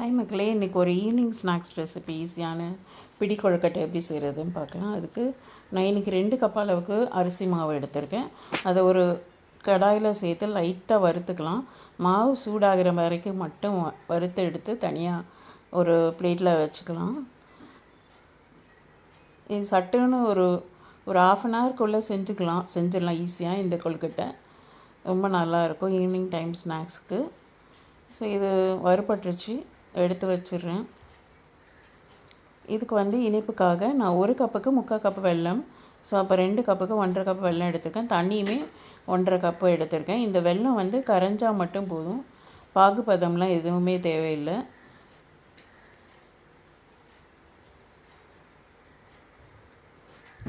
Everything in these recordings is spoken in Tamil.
ஹாய் மக்களே, இன்றைக்கி ஒரு ஈவினிங் ஸ்நாக்ஸ் ரெசிபி ஈஸியான பிடி கொழுக்கட்டை எப்படி செய்கிறதுன்னு பார்க்கலாம். அதுக்கு நான் இன்றைக்கி 2 கப் அளவுக்கு அரிசி மாவு எடுத்திருக்கேன். அதை ஒரு கடாயில் சேர்த்து லைட்டாக வறுத்துக்கலாம். மாவு சூடாகிற வரைக்கும் மட்டும் வறுத்து எடுத்து தனியாக ஒரு பிளேட்டில் வச்சுக்கலாம். இது சட்டுன்னு ஒரு ½ அன் ஹவர்க்குள்ளே செஞ்சிடலாம் ஈஸியாக. இந்த கொழுக்கட்டை ரொம்ப நல்லாயிருக்கும் ஈவினிங் டைம் ஸ்நாக்ஸுக்கு. ஸோ இது வறுபட்டுருச்சு, எடுத்து வச்சிடுறேன். இதுக்கு இனிப்புக்காக நான் 1 கப்புக்கு 3/4 கப்பு வெல்லம், ஸோ அப்போ 2 கப்புக்கு 1½ கப்பு வெல்லம் எடுத்திருக்கேன். தண்ணியுமே 1½ கப்பு எடுத்திருக்கேன். இந்த வெல்லம் கரைஞ்சால் மட்டும் போதும், பாகுபதம்லாம் எதுவுமே தேவையில்லை.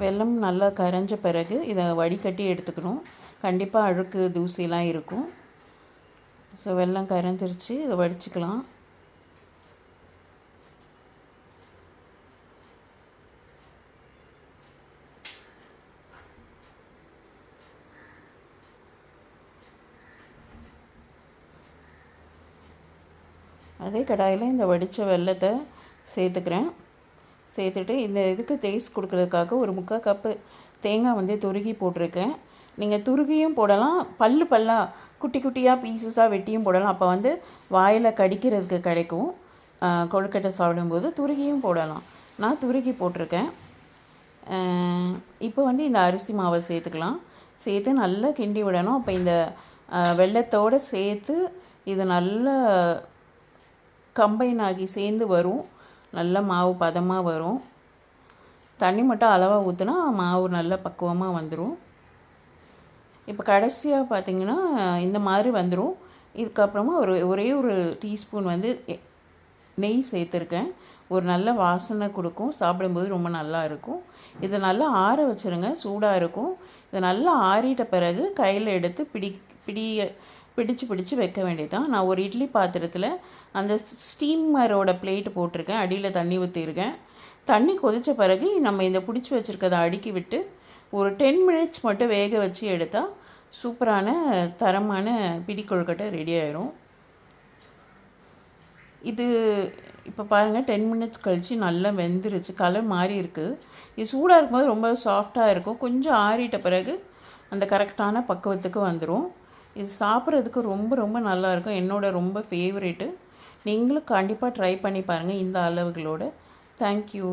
வெல்லம் நல்லா கரைஞ்ச பிறகு இதை வடிகட்டி எடுத்துக்கணும். கண்டிப்பாக அழுக்கு தூசிலாம் இருக்கும். ஸோ வெல்லம் கரைஞ்சிருச்சு, இதை வடிச்சுக்கலாம். அதே கடாயில் இந்த வடித்த வெல்லத்தை சேர்த்துக்கிறேன். சேர்த்துட்டு இந்த இதுக்கு டேஸ்ட் கொடுக்குறதுக்காக ஒரு 3/4 கப்பு தேங்காய் துருகி போட்டிருக்கேன். நீங்கள் துருகியும் போடலாம், பல்லாக குட்டி குட்டியாக பீசஸாக வெட்டியும் போடலாம். அப்போ வாயில் கடிக்கிறதுக்கு கிடைக்கும். கொழுக்கட்டை சாப்பிடும்போது துருகியும் போடலாம். நான் துருகி போட்டிருக்கேன். இப்போ இந்த அரிசி மாவை சேர்த்துக்கலாம். சேர்த்து நல்லா கிண்டி விடணும். அப்போ இந்த வெல்லத்தோடு சேர்த்து இது நல்லா கம்பைன் ஆகி சேர்ந்து வரும். நல்ல மாவு பதமாக வரும். தண்ணி மட்டும் அளவாக ஊற்றினா மாவு நல்ல பக்குவமாக வந்துடும். இப்போ கடைசியாக பார்த்திங்கன்னா இந்த மாதிரி வந்துடும். இதுக்கப்புறமா ஒரே ஒரு டீஸ்பூன் நெய் சேர்த்துருக்கேன். ஒரு நல்ல வாசனை கொடுக்கும், சாப்பிடும்போது ரொம்ப நல்லா இருக்கும். இதை நல்லா ஆற வச்சுருங்க, சூடாக இருக்கும். இதை நல்லா ஆறிட்ட பிறகு கையில் எடுத்து பிடிச்சு வைக்க வேண்டியதான். நான் ஒரு இட்லி பாத்திரத்தில் அந்த ஸ்டீமரோட பிளேட்டு போட்டிருக்கேன். அடியில் தண்ணி ஊற்றிருக்கேன். தண்ணி கொதித்த பிறகு நம்ம இந்த பிடிச்சி வச்சுருக்கதை அடுக்கி விட்டு ஒரு 10 மினிட்ஸ் மட்டும் வேக வச்சு எடுத்தால் சூப்பரான தரமான பிடி கொழுக்கட்டை ரெடி ஆயிரும். இது இப்போ பாருங்கள், 10 மினிட்ஸ் கழித்து நல்லா வெந்துருச்சு, கலர் மாறி இருக்குது. இது சூடாக இருக்கும்போது ரொம்ப சாஃப்டாக இருக்கும். கொஞ்சம் ஆறிட்ட பிறகு அந்த கரெக்டான பக்குவத்துக்கு வந்துடும். இது சாப்பிட்றதுக்கு ரொம்ப ரொம்ப நல்லாயிருக்கும். என்னோடய ரொம்ப ஃபேவரேட்டு. நீங்களும் கண்டிப்பாக ட்ரை பண்ணி பாருங்கள் இந்த அளவுகளோடு. தேங்க்யூ.